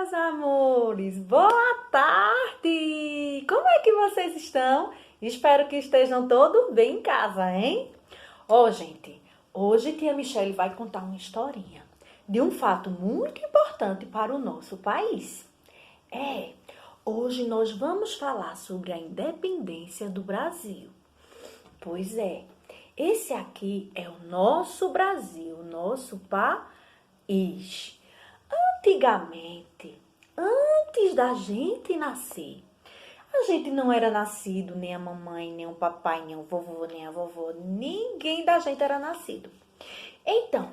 meus amores! Boa tarde! Como é que vocês estão? Espero que estejam todos bem em casa, hein? Gente, hoje tia Michele vai contar uma historinha de um fato muito importante para o nosso país. Hoje nós vamos falar sobre a independência do Brasil. Pois esse aqui é o nosso Brasil, o nosso país. Antigamente, antes da gente nascer, a gente não era nascido, nem a mamãe, nem o papai, nem o vovô, nem a vovó, ninguém da gente era nascido. Então,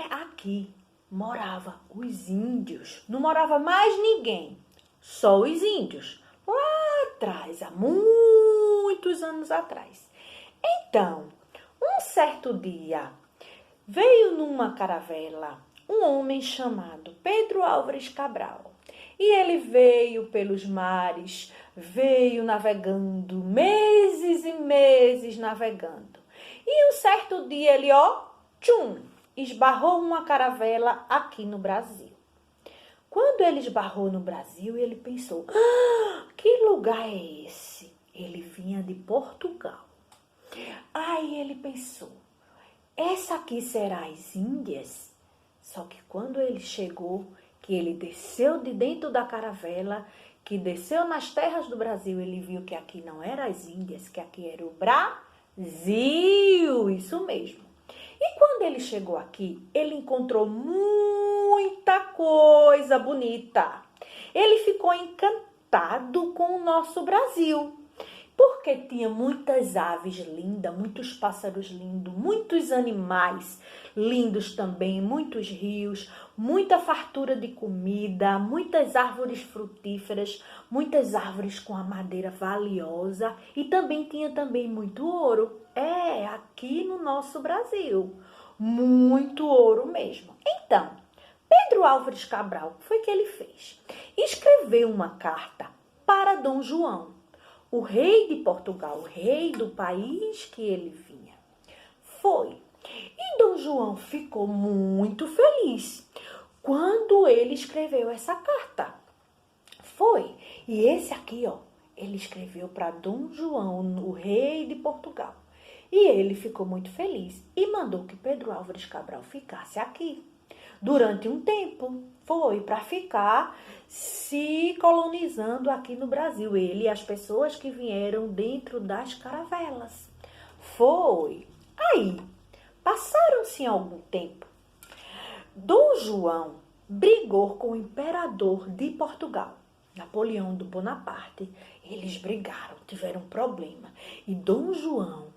aqui morava os índios, não morava mais ninguém, só os índios, lá atrás, há muitos anos atrás. Então, um certo dia, veio numa caravela um homem chamado Pedro Álvares Cabral. E ele veio pelos mares, veio navegando, meses e meses navegando. E um certo dia ele, esbarrou uma caravela aqui no Brasil. Quando ele esbarrou no Brasil, ele pensou, que lugar é esse? Ele vinha de Portugal. Aí ele pensou, essa aqui será as Índias? Só que quando ele chegou, que ele desceu de dentro da caravela, que desceu nas terras do Brasil, ele viu que aqui não era as Índias, que aqui era o Brasil, isso mesmo. E quando ele chegou aqui, ele encontrou muita coisa bonita. Ele ficou encantado com o nosso Brasil. Porque tinha muitas aves lindas, muitos pássaros lindos, muitos animais lindos também, muitos rios, muita fartura de comida, muitas árvores frutíferas, muitas árvores com a madeira valiosa e também tinha muito ouro. Aqui no nosso Brasil, muito ouro mesmo. Então, Pedro Álvares Cabral, o que foi que ele fez? Escreveu uma carta para Dom João, o rei de Portugal, o rei do país que ele vinha. E Dom João ficou muito feliz quando ele escreveu essa carta. E esse aqui, ele escreveu para Dom João, o rei de Portugal. E ele ficou muito feliz e mandou que Pedro Álvares Cabral ficasse aqui durante um tempo. Para ficar se colonizando aqui no Brasil. Ele e as pessoas que vieram dentro das caravelas. Aí, passaram-se algum tempo. Dom João brigou com o imperador de Portugal, Napoleão do Bonaparte. Eles brigaram, tiveram um problema. E Dom João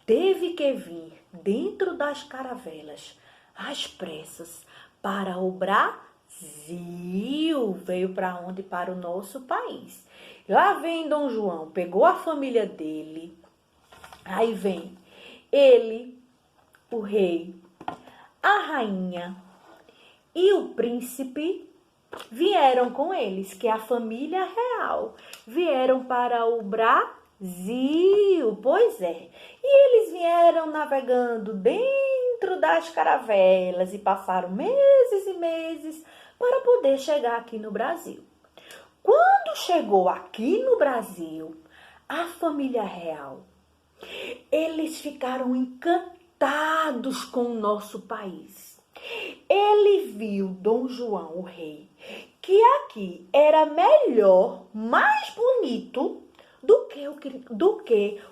teve que vir dentro das caravelas, às pressas, para o Brasil. Veio para onde? Para o nosso país. Lá vem Dom João, pegou a família dele. Aí vem ele, o rei, a rainha e o príncipe vieram com eles, que é a família real. Vieram para o Brasil. E eles vieram navegando dentro das caravelas e passaram meses e meses para poder chegar aqui no Brasil. Quando chegou aqui no Brasil, a família real, eles ficaram encantados com o nosso país. Ele viu Dom João, o rei, que aqui era melhor, mais bonito do que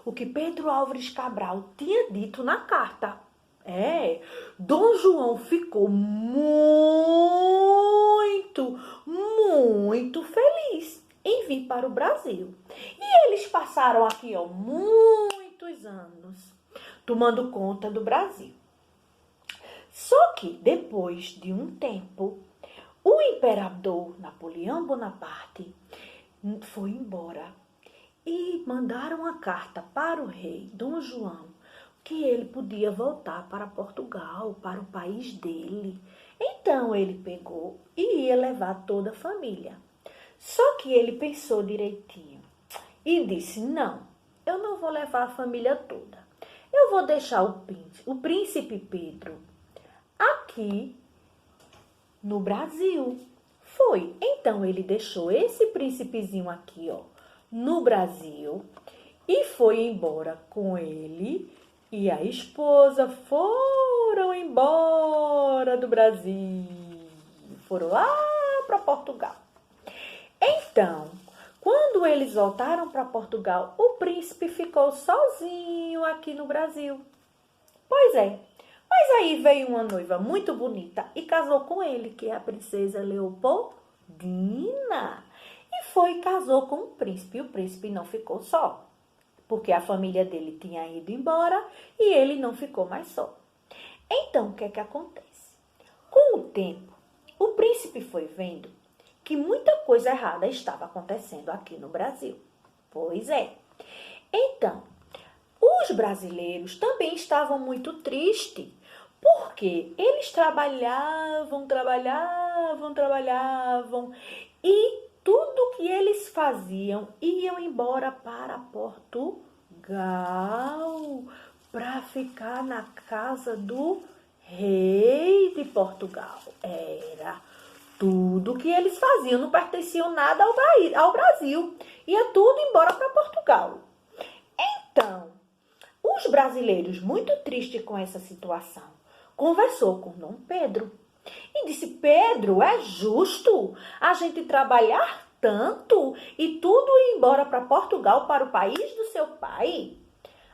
o que Pedro Álvares Cabral tinha dito na carta. Dom João ficou muito, muito feliz em vir para o Brasil. E eles passaram aqui, muitos anos tomando conta do Brasil. Só que depois de um tempo, o imperador Napoleão Bonaparte foi embora. E mandaram a carta para o rei Dom João que ele podia voltar para Portugal, para o país dele. Então ele pegou e ia levar toda a família. Só que ele pensou direitinho e disse, não, eu não vou levar a família toda. Eu vou deixar o príncipe Pedro aqui no Brasil. foi. Então, ele deixou esse príncipezinho aqui, ó, no Brasil e foi embora com ele e a esposa foram embora do Brasil. Foram lá para Portugal. Então, quando eles voltaram para Portugal, o príncipe ficou sozinho aqui no Brasil. Pois é. Mas aí veio uma noiva muito bonita e casou com ele, que é a princesa Leopoldina. E foi e casou com o príncipe. E o príncipe não ficou só, porque a família dele tinha ido embora e ele não ficou mais só. Então, o que é que acontece? Com o tempo, o príncipe foi vendo que muita coisa errada estava acontecendo aqui no Brasil. Pois é. Então, os brasileiros também estavam muito tristes, porque eles trabalhavam e tudo que eles faziam iam embora para Portugal para ficar na casa do rei de Portugal. Era tudo que eles faziam, não pertenciam nada ao Brasil. Ia tudo embora para Portugal. Então, os brasileiros, muito tristes com essa situação, conversou com Dom Pedro e disse: Pedro, é justo a gente trabalhar tanto e tudo ir embora para Portugal, para o país do seu pai?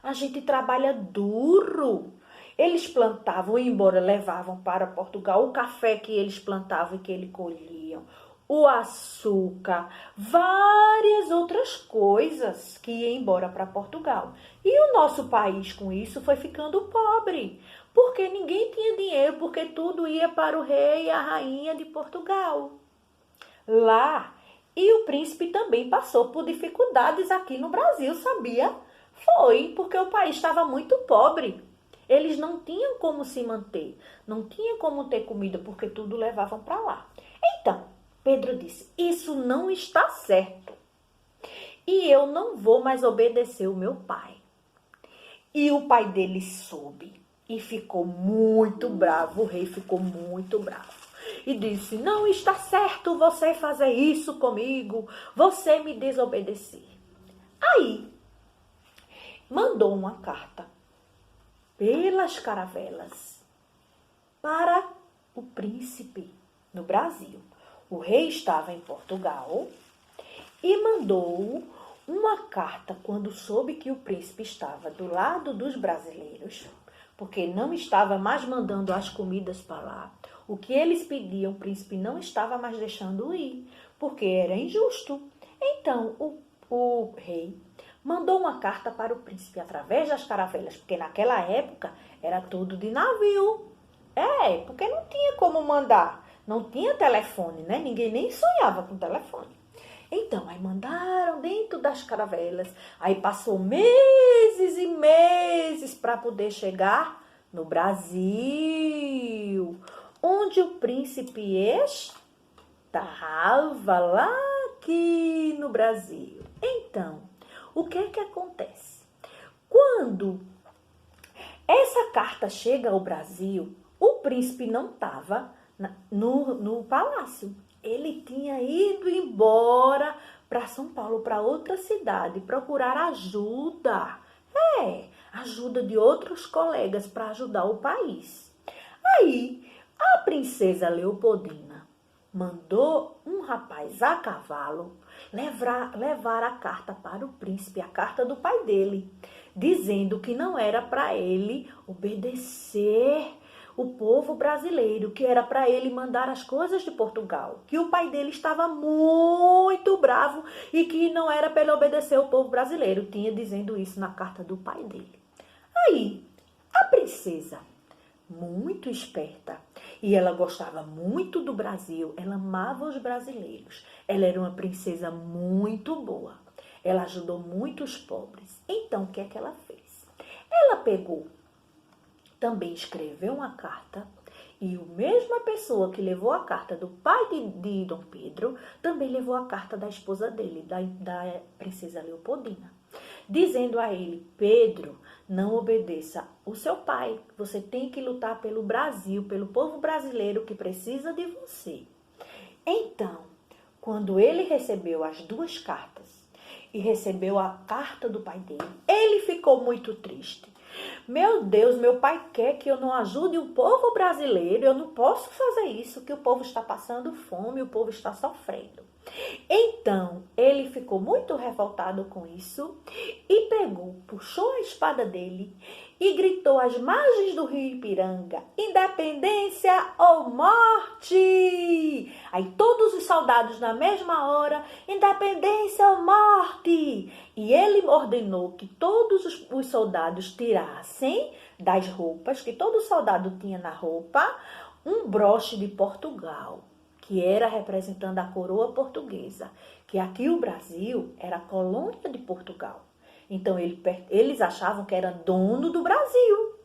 A gente trabalha duro. Eles plantavam, iam embora, levavam para Portugal o café que eles plantavam e que eles colhiam, o açúcar, várias outras coisas que iam embora para Portugal. E o nosso país, com isso, foi ficando pobre, porque ninguém tinha dinheiro, porque tudo ia para o rei e a rainha de Portugal. Lá, e o príncipe também passou por dificuldades aqui no Brasil, sabia? Foi, porque o país estava muito pobre. Eles não tinham como se manter, não tinham como ter comida, porque tudo levavam para lá. Então, Pedro disse: isso não está certo. E eu não vou mais obedecer o meu pai. E o pai dele soube e ficou muito bravo. O rei ficou muito bravo. E disse: não está certo você fazer isso comigo, você me desobedecer. Aí, mandou uma carta pelas caravelas para o príncipe no Brasil. O rei estava em Portugal e mandou uma carta quando soube que o príncipe estava do lado dos brasileiros, porque não estava mais mandando as comidas para lá. O que eles pediam, o príncipe não estava mais deixando ir, porque era injusto. Então, o rei mandou uma carta para o príncipe através das caravelas, porque naquela época era tudo de navio. Porque não tinha como mandar. Não tinha telefone, né? Ninguém nem sonhava com telefone. Então, aí mandaram dentro das caravelas. Aí passou meses e meses para poder chegar no Brasil, onde o príncipe estava lá aqui no Brasil. Então, o que é que acontece? Quando essa carta chega ao Brasil, o príncipe não estava no palácio. Ele tinha ido embora para São Paulo, para outra cidade, procurar ajuda. Ajuda de outros colegas para ajudar o país. Aí, a princesa Leopoldina mandou um rapaz a cavalo levar a carta para o príncipe, a carta do pai dele, dizendo que não era para ele obedecer o povo brasileiro, que era para ele mandar as coisas de Portugal, que o pai dele estava muito bravo e que não era para ele obedecer o povo brasileiro. Tinha dizendo isso na carta do pai dele. Aí, a princesa, muito esperta, e ela gostava muito do Brasil, ela amava os brasileiros, ela era uma princesa muito boa, ela ajudou muito os pobres. Então, o que é que ela fez? Ela pegou, também escreveu uma carta, e a mesma pessoa que levou a carta do pai de Dom Pedro, também levou a carta da esposa dele, da princesa Leopoldina, dizendo a ele: Pedro, não obedeça o seu pai, você tem que lutar pelo Brasil, pelo povo brasileiro que precisa de você. Então, quando ele recebeu as duas cartas e recebeu a carta do pai dele, ele ficou muito triste. Meu Deus, meu pai quer que eu não ajude o povo brasileiro, eu não posso fazer isso, que o povo está passando fome, o povo está sofrendo. Então, ele ficou muito revoltado com isso e puxou a espada dele e gritou às margens do rio Ipiranga: independência ou morte! Aí todos os soldados na mesma hora: independência ou morte! E ele ordenou que todos os soldados tirassem das roupas, que todo soldado tinha na roupa, um broche de Portugal, que era representando a coroa portuguesa, que aqui o Brasil era colônia de Portugal. Então eles achavam que era dono do Brasil.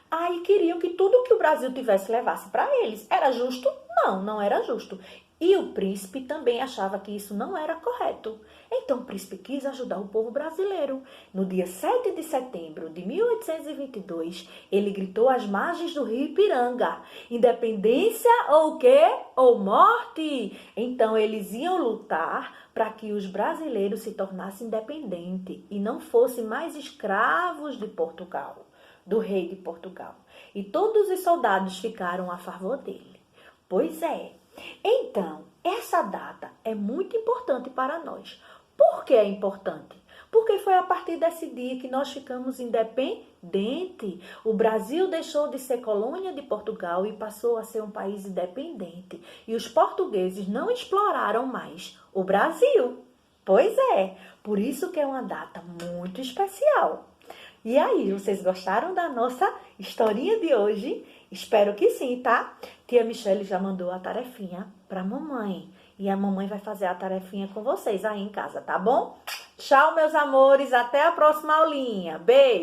Aí queriam que tudo que o Brasil tivesse levasse para eles. Era justo? Não, não era justo. E o príncipe também achava que isso não era correto. Então o príncipe quis ajudar o povo brasileiro. No dia 7 de setembro de 1822, ele gritou às margens do rio Ipiranga: independência ou quê? Ou morte? Então eles iam lutar para que os brasileiros se tornassem independentes e não fossem mais escravos de Portugal, do rei de Portugal. E todos os soldados ficaram a favor dele. Pois é. Então, essa data é muito importante para nós. Por que é importante? Porque foi a partir desse dia que nós ficamos independentes. O Brasil deixou de ser colônia de Portugal e passou a ser um país independente. E os portugueses não exploraram mais o Brasil. Pois é, por isso que é uma data muito especial. E aí, vocês gostaram da nossa historinha de hoje? Espero que sim, tá? Tia Michele já mandou a tarefinha pra mamãe. E a mamãe vai fazer a tarefinha com vocês aí em casa, tá bom? Tchau, meus amores. Até a próxima aulinha. Beijo!